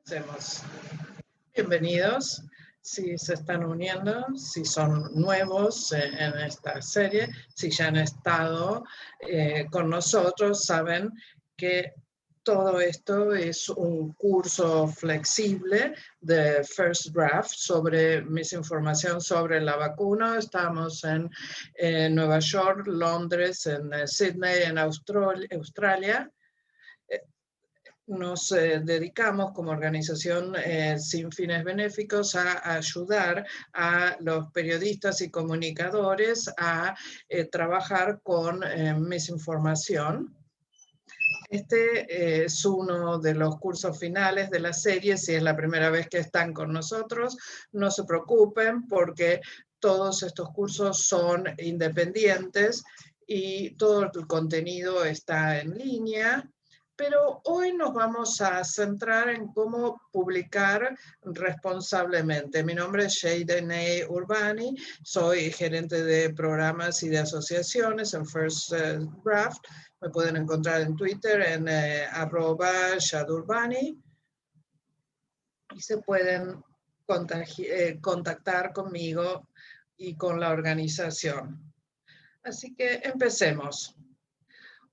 Hacemos. Bienvenidos, si se están uniendo, si son nuevos en esta serie, si ya han estado con nosotros, saben que todo esto es un curso flexible de First Draft sobre misinformación sobre la vacuna. Estamos en Nueva York, Londres, en Sydney, en Australia. Nos dedicamos como organización sin fines benéficos a ayudar a los periodistas y comunicadores a trabajar con misinformación. Este es uno de los cursos finales de la serie. Si es la primera vez que están con nosotros, no se preocupen porque todos estos cursos son independientes y todo el contenido está en línea. Pero hoy nos vamos a centrar en cómo publicar responsablemente. Mi nombre es Shadene Urbani, soy gerente de programas y de asociaciones en First Draft. Me pueden encontrar en Twitter en @shadurbani y se pueden contactar conmigo y con la organización. Así que empecemos.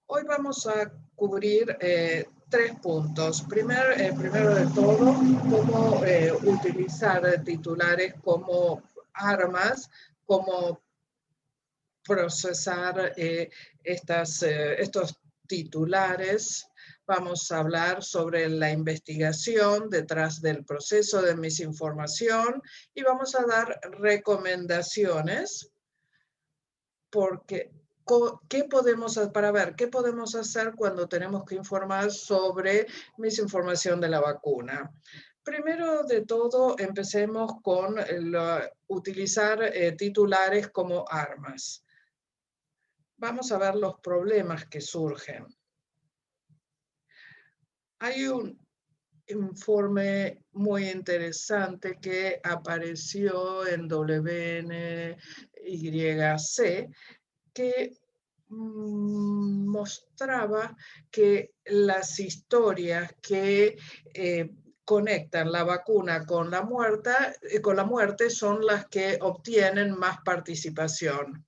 Hoy vamos a cubrir 3 puntos. Primero de todo, cómo utilizar titulares como armas, cómo procesar estos titulares. Vamos a hablar sobre la investigación detrás del proceso de misinformación y vamos a dar recomendaciones porque para ver qué podemos hacer cuando tenemos que informar sobre misinformación de la vacuna. Primero de todo, empecemos con utilizar titulares como armas. Vamos a ver los problemas que surgen. Hay un informe muy interesante que apareció en WNYC que mostraba que las historias que conectan la vacuna con la muerte son las que obtienen más participación.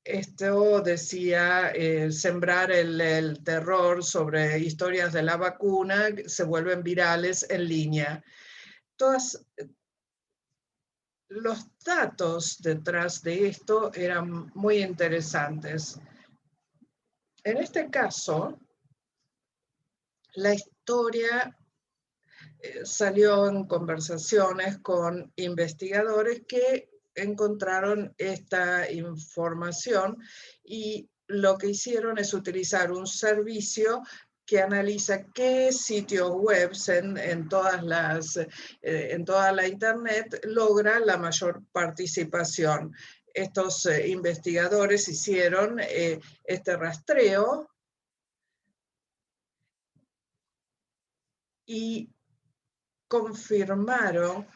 Esto decía sembrar el terror sobre historias de la vacuna, se vuelven virales en línea. Los datos detrás de esto eran muy interesantes. En este caso, la historia salió en conversaciones con investigadores que encontraron esta información y lo que hicieron es utilizar un servicio que analiza qué sitios web en toda la internet logra la mayor participación. Estos investigadores hicieron este rastreo y confirmaron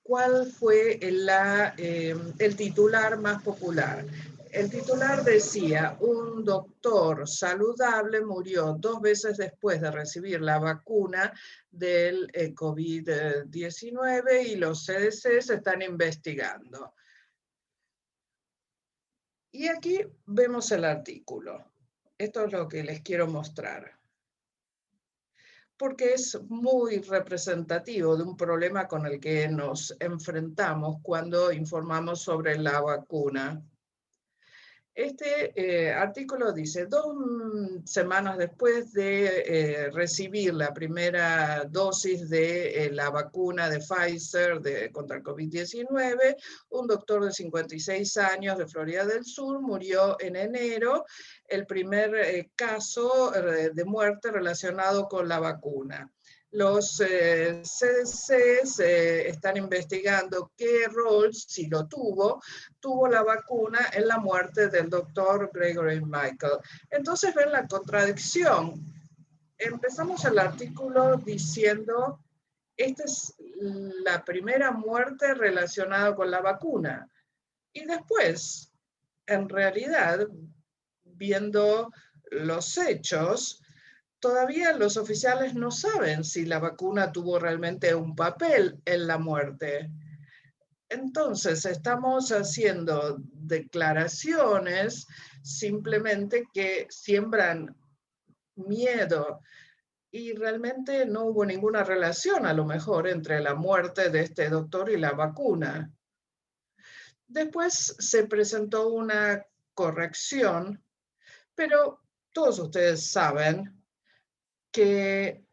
cuál fue el titular más popular. El titular decía: un doctor saludable murió 2 veces después de recibir la vacuna del COVID-19 y los CDC se están investigando. Y aquí vemos el artículo. Esto es lo que les quiero mostrar, porque es muy representativo de un problema con el que nos enfrentamos cuando informamos sobre la vacuna. Este artículo dice: 2 semanas después de recibir la primera dosis de la vacuna de Pfizer contra el COVID-19, un doctor de 56 años de Florida del Sur murió en enero, el primer caso de muerte relacionado con la vacuna. Los CDC están investigando qué rol, si lo tuvo la vacuna en la muerte del doctor Gregory Michael. Entonces ven la contradicción. Empezamos el artículo diciendo: esta es la primera muerte relacionada con la vacuna. Y después, en realidad, viendo los hechos, todavía los oficiales no saben si la vacuna tuvo realmente un papel en la muerte. Entonces, estamos haciendo declaraciones simplemente que siembran miedo y realmente no hubo ninguna relación a lo mejor entre la muerte de este doctor y la vacuna. Después se presentó una corrección, pero todos ustedes saben que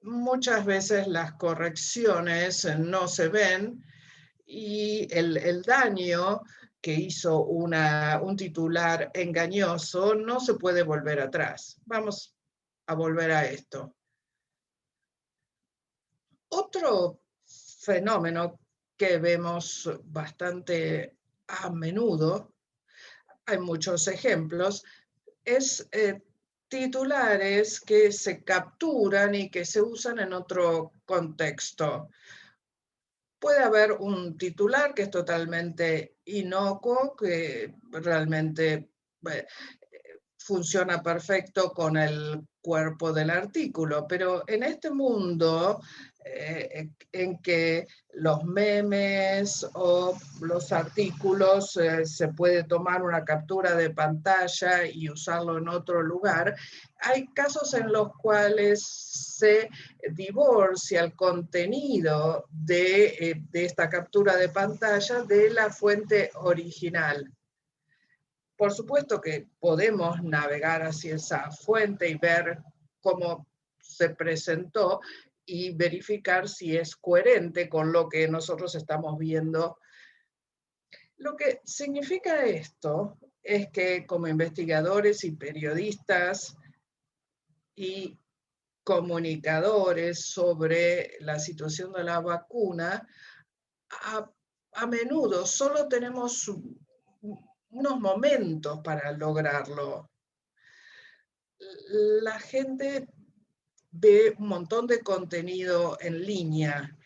muchas veces las correcciones no se ven y el daño que hizo un titular engañoso no se puede volver atrás. Vamos a volver a esto. Otro fenómeno que vemos bastante a menudo, hay muchos ejemplos, es titulares que se capturan y que se usan en otro contexto. Puede haber un titular que es totalmente inocuo, que realmente funciona perfecto con el cuerpo del artículo, pero en este mundo en que los memes o los artículos se puede tomar una captura de pantalla y usarlo en otro lugar, hay casos en los cuales se divorcia el contenido de esta captura de pantalla de la fuente original. Por supuesto que podemos navegar hacia esa fuente y ver cómo se presentó y verificar si es coherente con lo que nosotros estamos viendo. Lo que significa esto es que como investigadores y periodistas y comunicadores sobre la situación de la vacuna, a menudo solo tenemos unos momentos para lograrlo. La gente ve un montón de contenido en línea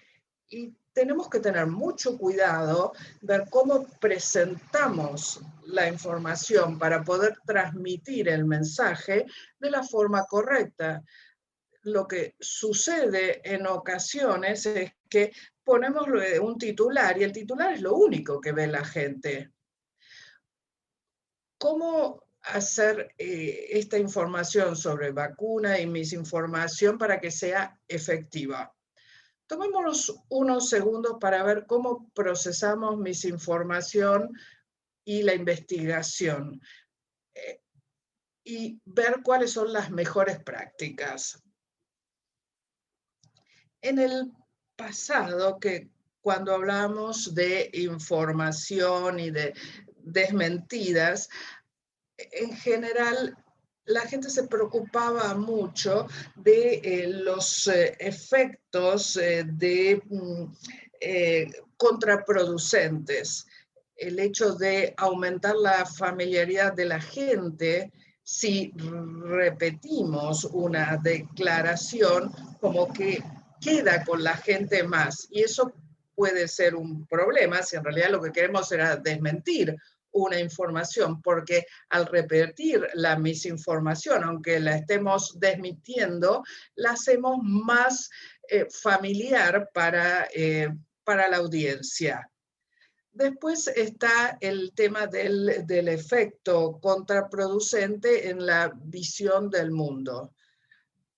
y tenemos que tener mucho cuidado, ver cómo presentamos la información para poder transmitir el mensaje de la forma correcta. Lo que sucede en ocasiones es que ponemos un titular y el titular es lo único que ve la gente. ¿Cómo hacer esta información sobre vacuna y misinformación para que sea efectiva? Tomémonos unos segundos para ver cómo procesamos misinformación y la investigación y ver cuáles son las mejores prácticas. En el pasado, que cuando hablamos de información y de desmentidas, en general la gente se preocupaba mucho de los efectos contraproducentes. El hecho de aumentar la familiaridad de la gente si repetimos una declaración como que queda con la gente más. Y eso puede ser un problema si en realidad lo que queremos era desmentir una información, porque al repetir la misinformación, aunque la estemos desmintiendo, la hacemos más familiar para la audiencia. Después está el tema del efecto contraproducente en la visión del mundo,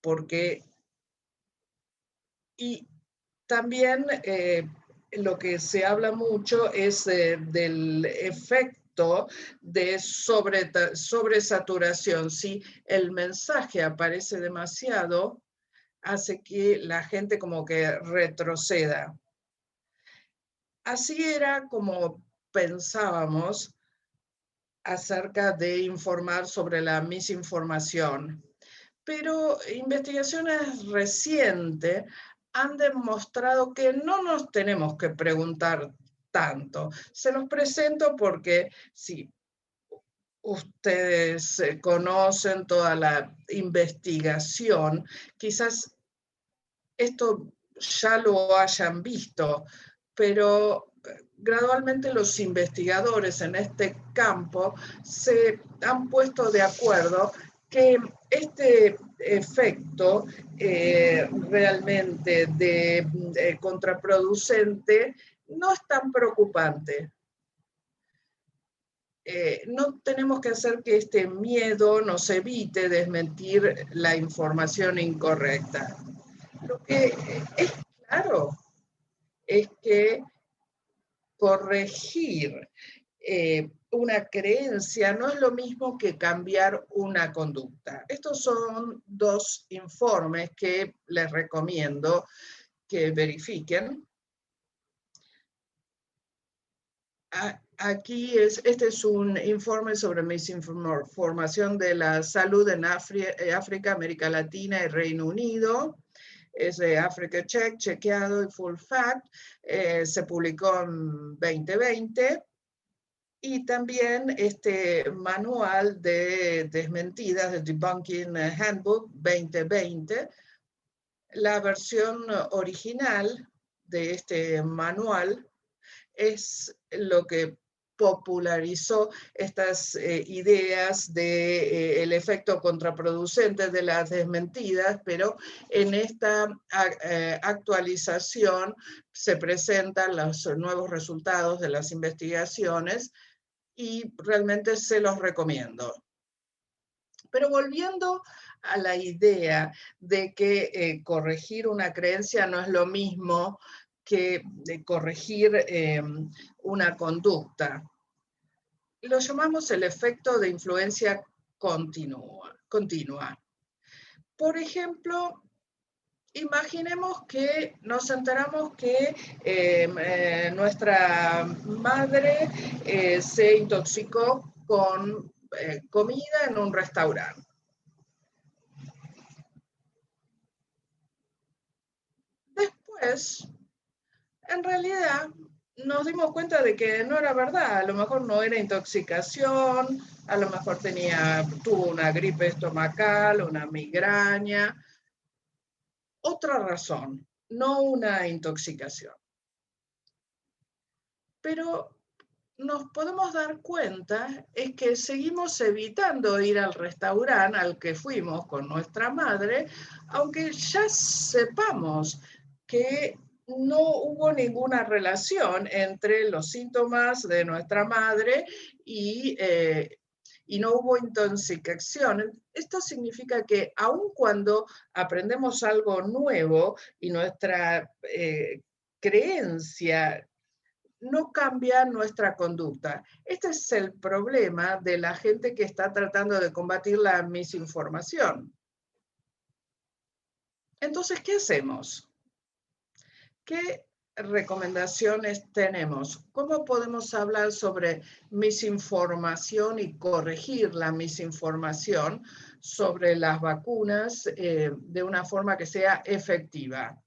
porque y también lo que se habla mucho es del efecto de sobresaturación. Si el mensaje aparece demasiado, hace que la gente como que retroceda. Así era como pensábamos acerca de informar sobre la misinformación. Pero investigaciones recientes han demostrado que no nos tenemos que preguntar tanto. Se los presento porque si ustedes conocen toda la investigación, quizás esto ya lo hayan visto, pero gradualmente los investigadores en este campo se han puesto de acuerdo que este efecto realmente de contraproducente no es tan preocupante. No tenemos que hacer que este miedo nos evite desmentir la información incorrecta. Lo que es claro es que corregir una creencia no es lo mismo que cambiar una conducta. Estos son dos informes que les recomiendo que verifiquen. Aquí este es un informe sobre misinformación de la salud en África, América Latina y Reino Unido. Es de Africa Check, chequeado y full fact. Se publicó en 2020. Y también este manual de desmentidas, de Debunking Handbook 2020. La versión original de este manual es lo que popularizó estas ideas de el efecto contraproducente de las desmentidas, pero en esta actualización se presentan los nuevos resultados de las investigaciones y realmente se los recomiendo. Pero volviendo a la idea de que corregir una creencia no es lo mismo que corregir una conducta. Lo llamamos el efecto de influencia continua. Por ejemplo, imaginemos que nos enteramos que nuestra madre se intoxicó con comida en un restaurante. Después, en realidad, nos dimos cuenta de que no era verdad. A lo mejor no era intoxicación, a lo mejor tuvo una gripe estomacal, una migraña. Otra razón, no una intoxicación. Pero nos podemos dar cuenta es que seguimos evitando ir al restaurante al que fuimos con nuestra madre, aunque ya sepamos que no hubo ninguna relación entre los síntomas de nuestra madre y no hubo intoxicación. Esto significa que aun cuando aprendemos algo nuevo y nuestra creencia no cambia nuestra conducta. Este es el problema de la gente que está tratando de combatir la misinformación. Entonces, ¿qué hacemos? ¿Qué recomendaciones tenemos? ¿Cómo podemos hablar sobre misinformación y corregir la misinformación sobre las vacunas de una forma que sea efectiva?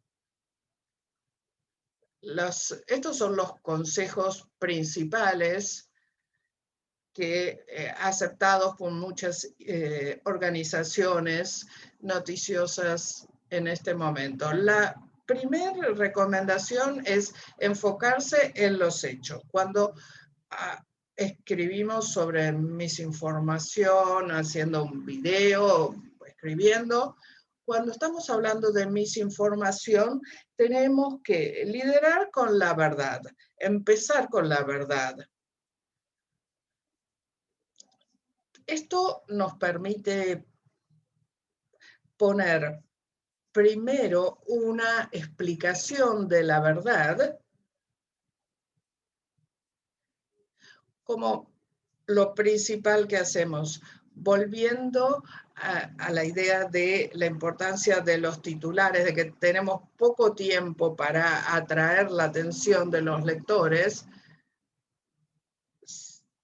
Estos son los consejos principales que aceptados por muchas organizaciones noticiosas en este momento. La primera recomendación es enfocarse en los hechos. Cuando escribimos sobre misinformación, haciendo un video, escribiendo, cuando estamos hablando de misinformación, tenemos que liderar con la verdad, empezar con la verdad. Esto nos permite poner primero una explicación de la verdad como lo principal que hacemos, volviendo a la idea de la importancia de los titulares, de que tenemos poco tiempo para atraer la atención de los lectores.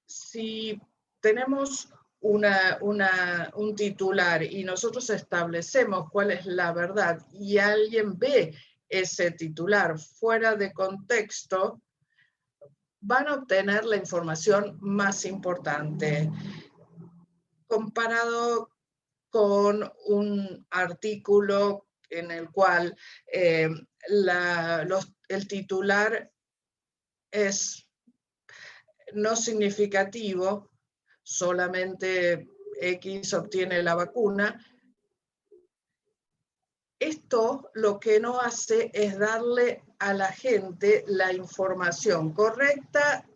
Si tenemos un titular y nosotros establecemos cuál es la verdad y alguien ve ese titular fuera de contexto, van a obtener la información más importante. Comparado con un artículo en el cual el titular es no significativo, solamente X obtiene la vacuna. Esto lo que no hace es darle a la gente la información correcta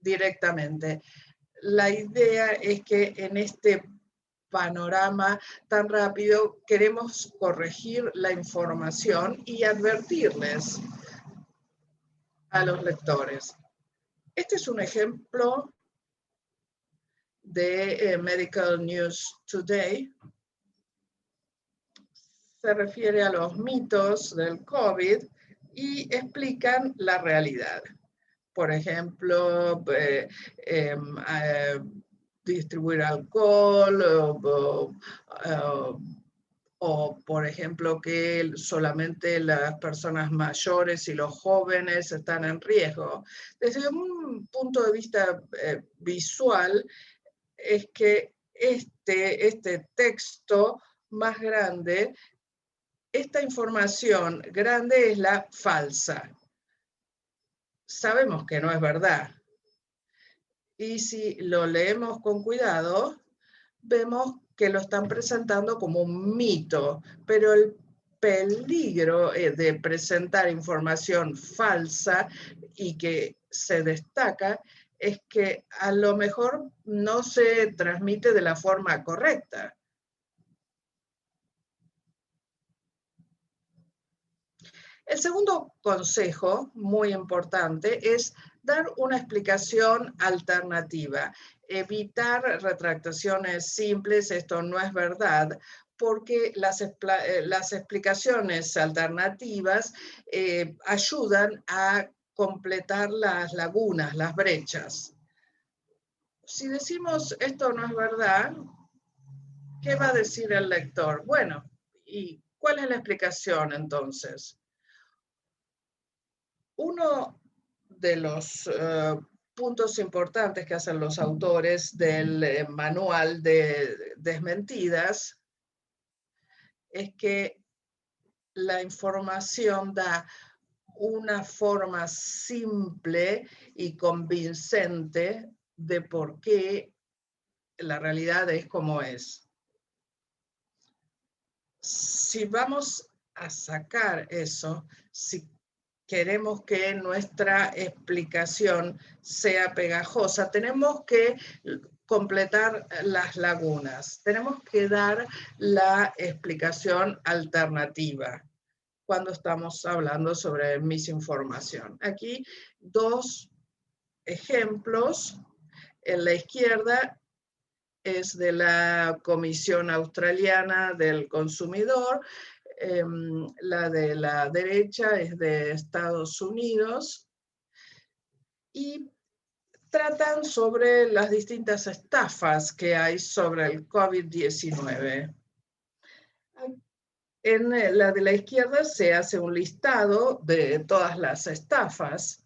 directamente. La idea es que en este panorama tan rápido queremos corregir la información y advertirles a los lectores. Este es un ejemplo de Medical News Today. Se refiere a los mitos del COVID y explican la realidad. Por ejemplo, distribuir alcohol o, por ejemplo, que solamente las personas mayores y los jóvenes están en riesgo. Desde un punto de vista visual, es que este texto más grande, esta información grande es la falsa. Sabemos que no es verdad. Y si lo leemos con cuidado, vemos que lo están presentando como un mito, pero el peligro de presentar información falsa y que se destaca es que a lo mejor no se transmite de la forma correcta. El segundo consejo, muy importante, es dar una explicación alternativa. Evitar retractaciones simples, esto no es verdad, porque las explicaciones alternativas ayudan a completar las lagunas, las brechas. Si decimos esto no es verdad, ¿qué va a decir el lector? Bueno, ¿y cuál es la explicación entonces? Uno de los puntos importantes que hacen los autores del manual de desmentidas es que la información da una forma simple y convincente de por qué la realidad es como es. Si vamos a sacar eso, si queremos que nuestra explicación sea pegajosa, tenemos que completar las lagunas, tenemos que dar la explicación alternativa cuando estamos hablando sobre misinformación. Aquí dos ejemplos. En la izquierda es de la Comisión Australiana del Consumidor. La de la derecha es de Estados Unidos y tratan sobre las distintas estafas que hay sobre el COVID-19. En la de la izquierda se hace un listado de todas las estafas.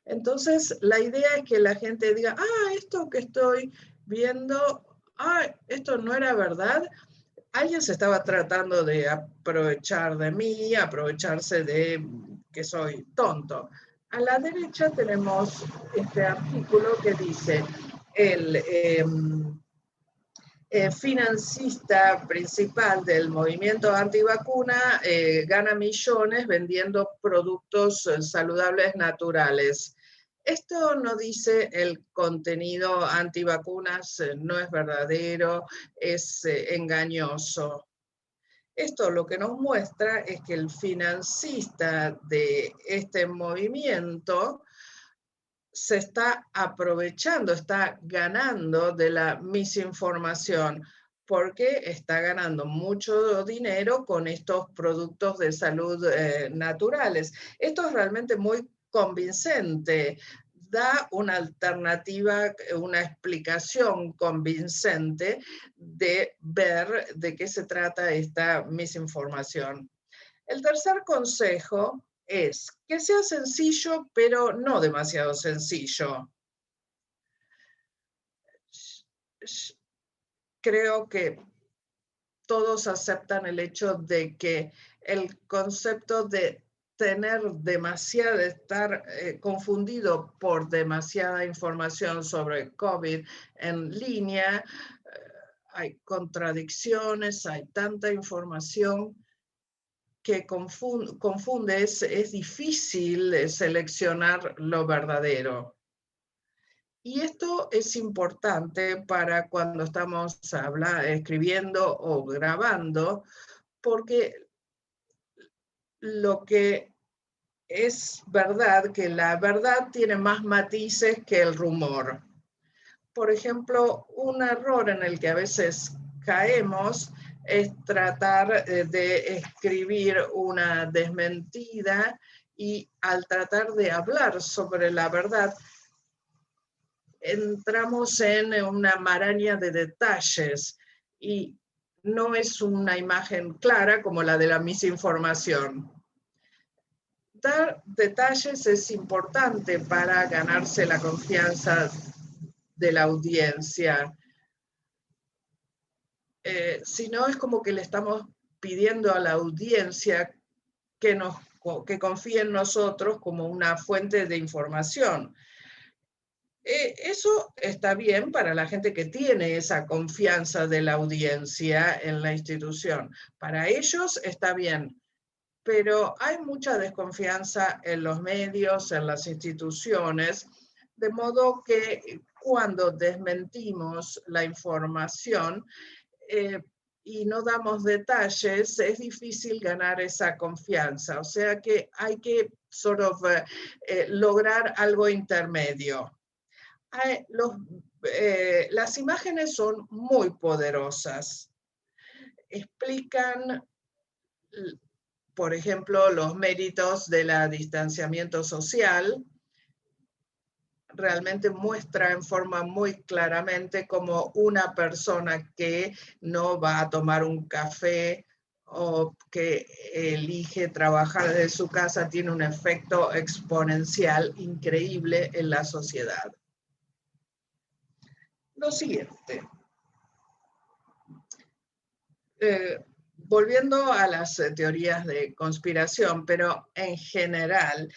Entonces, la idea es que la gente diga, esto que estoy viendo, esto no era verdad. Alguien se estaba tratando de aprovechar de mí, aprovecharse de que soy tonto. A la derecha tenemos este artículo que dice, el financista principal del movimiento antivacuna gana millones vendiendo productos saludables naturales. Esto no dice el contenido antivacunas, no es verdadero, es engañoso. Esto lo que nos muestra es que el financista de este movimiento se está aprovechando, está ganando de la misinformación, porque está ganando mucho dinero con estos productos de salud naturales. Esto es realmente muy convincente, da una alternativa, una explicación convincente de ver de qué se trata esta misinformación. El tercer consejo es que sea sencillo, pero no demasiado sencillo. Creo que todos aceptan el hecho de que el concepto de estar confundido por demasiada información sobre COVID en línea. Hay contradicciones, hay tanta información que confunde, es difícil seleccionar lo verdadero. Y esto es importante para cuando estamos escribiendo o grabando, porque lo que es verdad, que la verdad tiene más matices que el rumor. Por ejemplo, un error en el que a veces caemos es tratar de escribir una desmentida y al tratar de hablar sobre la verdad, entramos en una maraña de detalles y no es una imagen clara como la de la misinformación. Dar detalles es importante para ganarse la confianza de la audiencia. Si no, es como que le estamos pidiendo a la audiencia que confíe en nosotros como una fuente de información. Eso está bien para la gente que tiene esa confianza de la audiencia en la institución. Para ellos está bien, pero hay mucha desconfianza en los medios, en las instituciones, de modo que cuando desmentimos la información y no damos detalles, es difícil ganar esa confianza. O sea que hay que lograr algo intermedio. Las imágenes son muy poderosas. Explican, por ejemplo, los méritos del distanciamiento social. Realmente muestra en forma muy claramente cómo una persona que no va a tomar un café o que elige trabajar desde su casa tiene un efecto exponencial increíble en la sociedad. Lo siguiente. Volviendo a las teorías de conspiración, pero en general,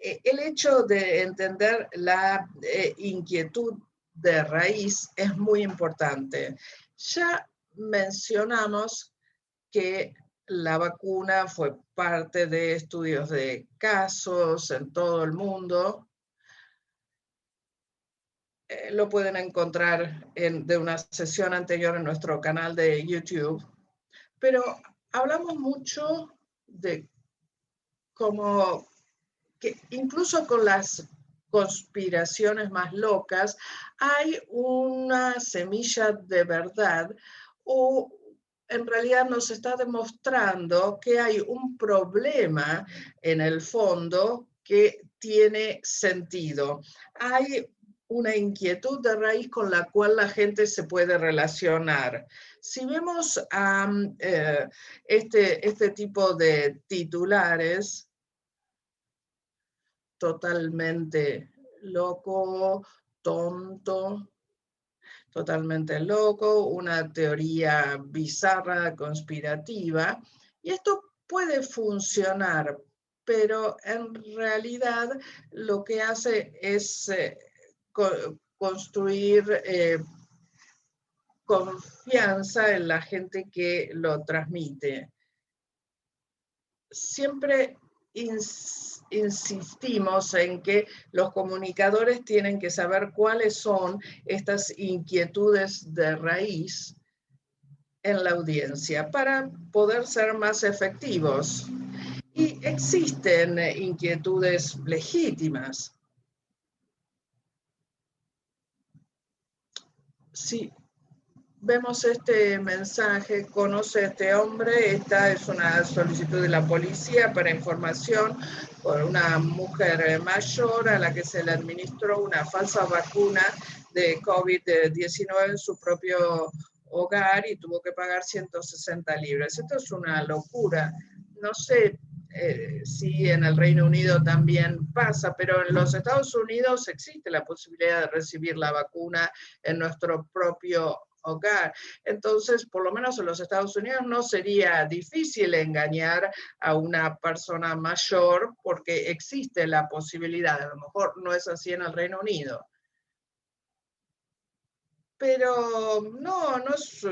el hecho de entender la inquietud de raíz es muy importante. Ya mencionamos que la vacuna fue parte de estudios de casos en todo el mundo. Lo pueden encontrar de una sesión anterior en nuestro canal de YouTube. Pero hablamos mucho de cómo que incluso con las conspiraciones más locas hay una semilla de verdad, o en realidad nos está demostrando que hay un problema en el fondo que tiene sentido. Hay una inquietud de raíz con la cual la gente se puede relacionar. Si vemos este tipo de titulares, totalmente loco, tonto, totalmente loco, una teoría bizarra, conspirativa, y esto puede funcionar, pero en realidad lo que hace es construir confianza en la gente que lo transmite. Siempre insistimos en que los comunicadores tienen que saber cuáles son estas inquietudes de raíz en la audiencia para poder ser más efectivos. Y existen inquietudes legítimas. Si vemos este mensaje, conoce a este hombre, esta es una solicitud de la policía para información por una mujer mayor a la que se le administró una falsa vacuna de COVID-19 en su propio hogar y tuvo que pagar 160 libras. Esto es una locura. No sé si en el Reino Unido también pasa, pero en los Estados Unidos existe la posibilidad de recibir la vacuna en nuestro propio hogar. Entonces, por lo menos en los Estados Unidos no sería difícil engañar a una persona mayor porque existe la posibilidad, a lo mejor no es así en el Reino Unido. Pero no es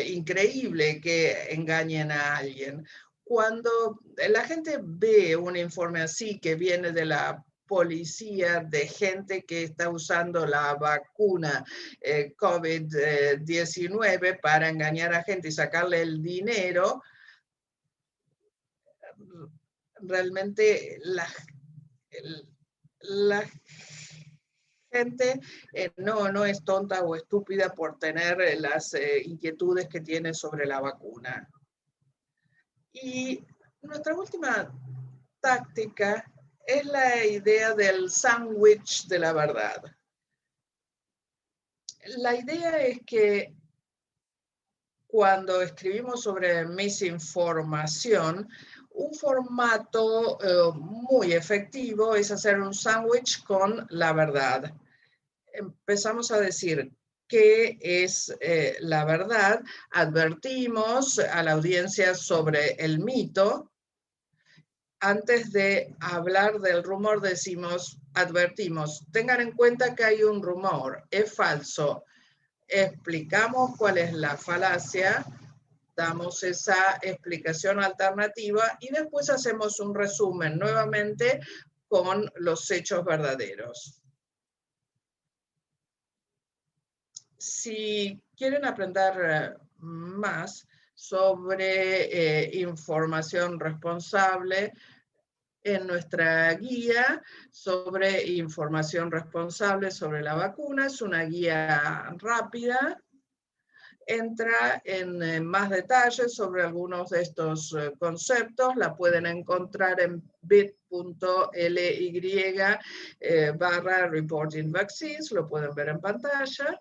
increíble que engañen a alguien. Cuando la gente ve un informe así que viene de la policía de gente que está usando la vacuna COVID-19 para engañar a gente y sacarle el dinero, realmente la gente no es tonta o estúpida por tener las inquietudes que tiene sobre la vacuna. Y nuestra última táctica es la idea del sándwich de la verdad. La idea es que cuando escribimos sobre misinformación, un formato muy efectivo es hacer un sándwich con la verdad. Empezamos a decir qué es la verdad, advertimos a la audiencia sobre el mito. Antes de hablar del rumor advertimos, tengan en cuenta que hay un rumor, es falso. Explicamos cuál es la falacia, damos esa explicación alternativa y después hacemos un resumen nuevamente con los hechos verdaderos. Si quieren aprender más sobre información responsable, en nuestra guía sobre información responsable sobre la vacuna, es una guía rápida, entra en más detalles sobre algunos de estos conceptos, la pueden encontrar en bit.ly /reporting vaccines, lo pueden ver en pantalla.